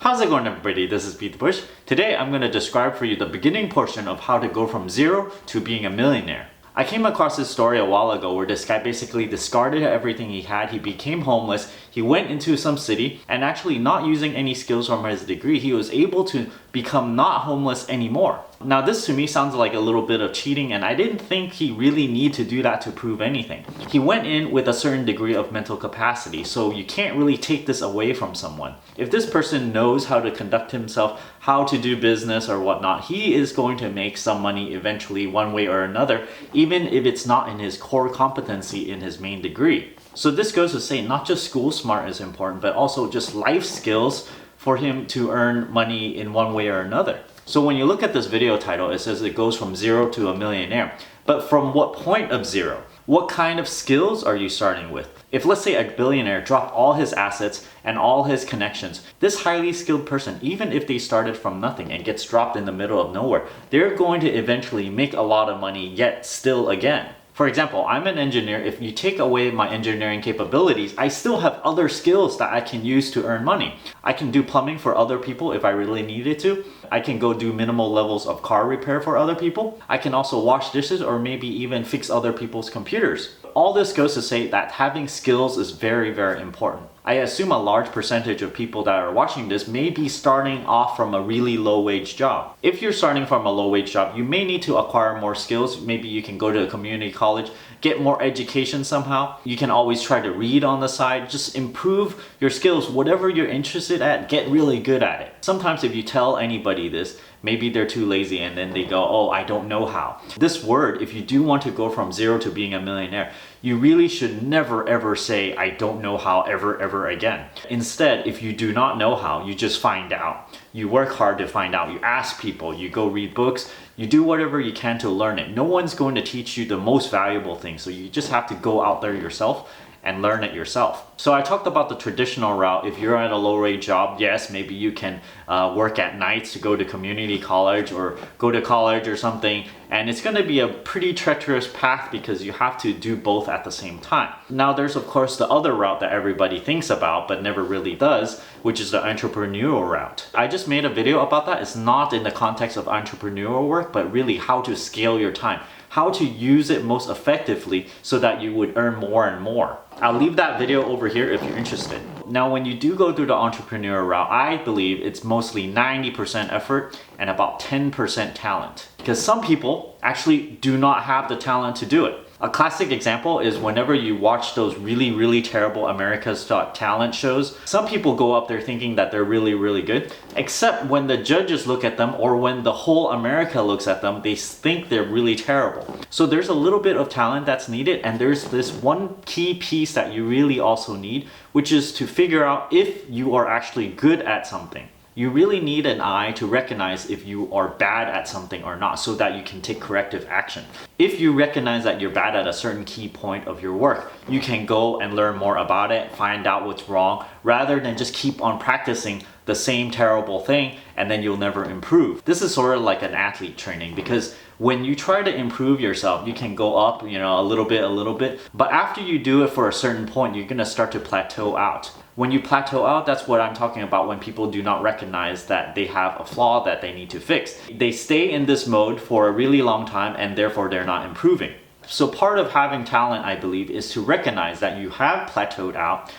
How's it going, everybody? This is BeatTheBush. Today I'm going to describe for you the beginning portion of how to go from zero to being a millionaire. I came across this story a while ago where this guy basically discarded everything he had. He became homeless. He went into some city and actually not using any skills from his degree, he was able to become not homeless anymore. Now this to me sounds like a little bit of cheating, and I didn't think he really needed to do that to prove anything. He went in with a certain degree of mental capacity, so you can't really take this away from someone. If this person knows how to conduct himself, how to do business or whatnot, he is going to make some money eventually one way or another, even if it's not in his core competency in his main degree. So this goes to say not just school smart is important, but also just life skills for him to earn money in one way or another. So when you look at this video title, it says it goes from zero to a millionaire. But from what point of zero? What kind of skills are you starting with? If let's say a billionaire dropped all his assets and all his connections, this highly skilled person, even if they started from nothing and gets dropped in the middle of nowhere, they're going to eventually make a lot of money yet still again. For example, I'm an engineer. If you take away my engineering capabilities, I still have other skills that I can use to earn money. I can do plumbing for other people if I really needed to. I can go do minimal levels of car repair for other people. I can also wash dishes or maybe even fix other people's computers. All this goes to say that having skills is very, very important. I assume a large percentage of people that are watching this may be starting off from a really low wage job. If you're starting from a low wage job, you may need to acquire more skills. Maybe you can go to a community college, get more education somehow. You can always try to read on the side, just improve your skills. Whatever you're interested at, get really good at it. Sometimes if you tell anybody this, maybe they're too lazy and then they go, oh, I don't know how. This word, if you do want to go from zero to being a millionaire, you really should never ever say, I don't know how ever again. Instead, if you do not know how, you just find out. You work hard to find out. You ask people, you go read books, you do whatever you can to learn it. No one's going to teach you the most valuable thing, so you just have to go out there yourself and learn it yourself. So I talked about the traditional route. If you're at a low rate job, yes, maybe you can work at nights to go to community college or go to college or something, and it's going to be a pretty treacherous path because you have to do both at the same time. Now there's of course the other route that everybody thinks about but never really does, which is the entrepreneurial route. I just made a video about that. It's not in the context of entrepreneurial work, but really how to scale your time, how to use it most effectively so that you would earn more and more. I'll leave that video over here if you're interested. Now, when you do go through the entrepreneurial route, I believe it's mostly 90% effort and about 10% talent. Because some people actually do not have the talent to do it. A classic example is whenever you watch those really terrible America's Got Talent shows, some people go up there thinking that they're really good, except when the judges look at them or when the whole America looks at them, they think they're really terrible. So there's a little bit of talent that's needed, and there's this one key piece that you really also need, which is to figure out if you are actually good at something. You really need an eye to recognize if you are bad at something or not so that you can take corrective action. If you recognize that you're bad at a certain key point of your work, you can go and learn more about it, find out what's wrong, rather than just keep on practicing the same terrible thing and then you'll never improve. This is sort of like an athlete training, because when you try to improve yourself, you can go up, a little bit, but after you do it for a certain point, you're gonna start to plateau out. When you plateau out, that's what I'm talking about when people do not recognize that they have a flaw that they need to fix. They stay in this mode for a really long time and therefore they're not improving. So part of having talent, I believe, is to recognize that you have plateaued out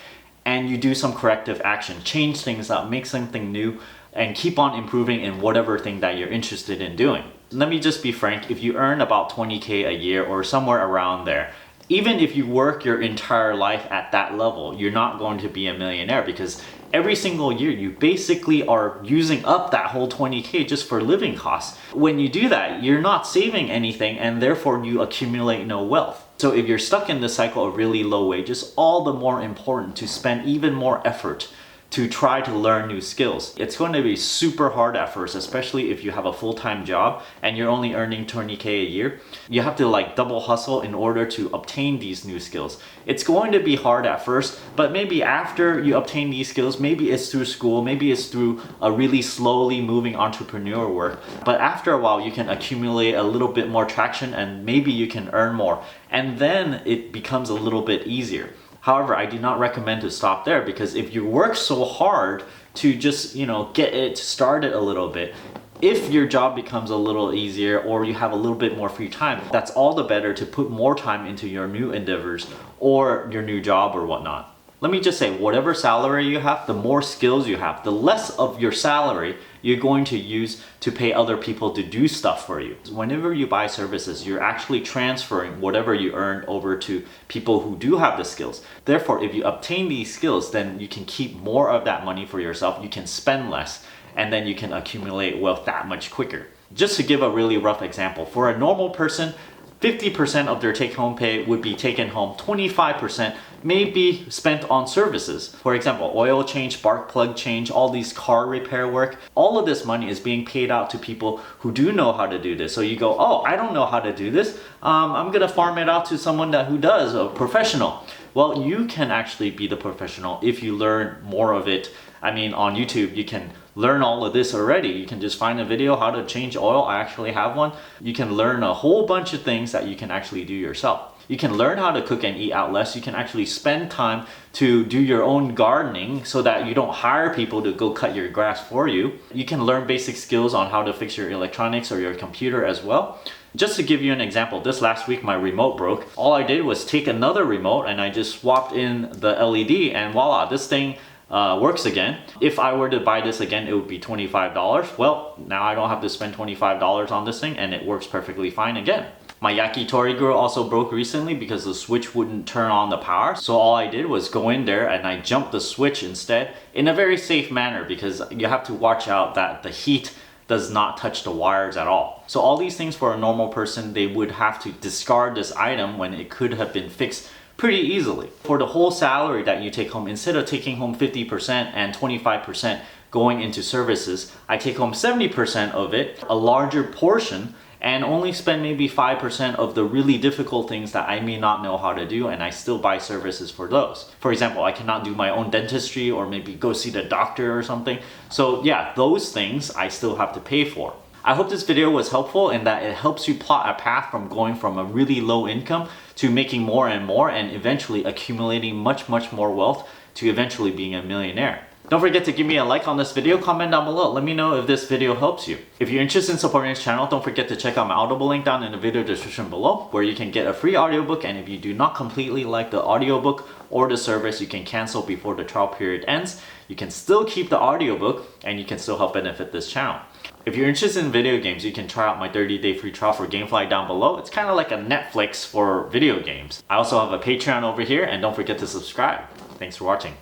and you do some corrective action, change things up, make something new, and keep on improving in whatever thing that you're interested in doing. Let me just be frank, if you earn about 20K a year or somewhere around there, even if you work your entire life at that level, you're not going to be a millionaire, because every single year you basically are using up that whole 20K just for living costs. When you do that, you're not saving anything and therefore you accumulate no wealth. So if you're stuck in this cycle of really low wages, all the more important to spend even more effort to try to learn new skills. It's going to be super hard at first, especially if you have a full-time job and you're only earning 20K a year. You have to like double hustle in order to obtain these new skills. It's going to be hard at first, but maybe after you obtain these skills, maybe it's through school, maybe it's through a really slowly moving entrepreneur work. But after a while, you can accumulate a little bit more traction and maybe you can earn more. And then it becomes a little bit easier. However, I do not recommend to stop there, because if you work so hard to just, get it started a little bit, if your job becomes a little easier or you have a little bit more free time, that's all the better to put more time into your new endeavors or your new job or whatnot. Let me just say, whatever salary you have, the more skills you have, the less of your salary you're going to use to pay other people to do stuff for you. Whenever you buy services, you're actually transferring whatever you earn over to people who do have the skills. Therefore, if you obtain these skills, then you can keep more of that money for yourself, you can spend less, and then you can accumulate wealth that much quicker. Just to give a really rough example, for a normal person, 50% of their take-home pay would be taken home, 25% may be spent on services. For example, oil change, spark plug change, all these car repair work. All of this money is being paid out to people who do know how to do this. So you go, oh, I don't know how to do this. I'm gonna farm it out to someone who does, a professional. Well, you can actually be the professional if you learn more of it. I mean, on YouTube, you can learn all of this already. You can just find a video how to change oil. I actually have one. You can learn a whole bunch of things that you can actually do yourself. You can learn how to cook and eat out less. You can actually spend time to do your own gardening so that you don't hire people to go cut your grass for you. You can learn basic skills on how to fix your electronics or your computer as well. Just to give you an example, this last week my remote broke. All I did was take another remote and I just swapped in the LED, and voila, this thing works again. If I were to buy this again, it would be $25. Well, now I don't have to spend $25 on this thing and it works perfectly fine again. My yakitori grill also broke recently because the switch wouldn't turn on the power. So all I did was go in there and I jumped the switch instead, in a very safe manner, because you have to watch out that the heat does not touch the wires at all. So all these things, for a normal person, they would have to discard this item when it could have been fixed pretty easily. For the whole salary that you take home, instead of taking home 50% and 25% going into services, I take home 70% of it, a larger portion, and only spend maybe 5% of the really difficult things that I may not know how to do, and I still buy services for those. For example, I cannot do my own dentistry or maybe go see the doctor or something. So yeah, those things I still have to pay for. I hope this video was helpful in that it helps you plot a path from going from a really low income to making more and more, and eventually accumulating much more wealth to eventually being a millionaire. Don't forget to give me a like on this video, comment down below, let me know if this video helps you. If you're interested in supporting this channel, don't forget to check out my Audible link down in the video description below, where you can get a free audiobook, and if you do not completely like the audiobook or the service, you can cancel before the trial period ends. You can still keep the audiobook and you can still help benefit this channel. If you're interested in video games, you can try out my 30-day free trial for Gamefly down below. It's kind of like a Netflix for video games. I also have a Patreon over here, and don't forget to subscribe. Thanks for watching.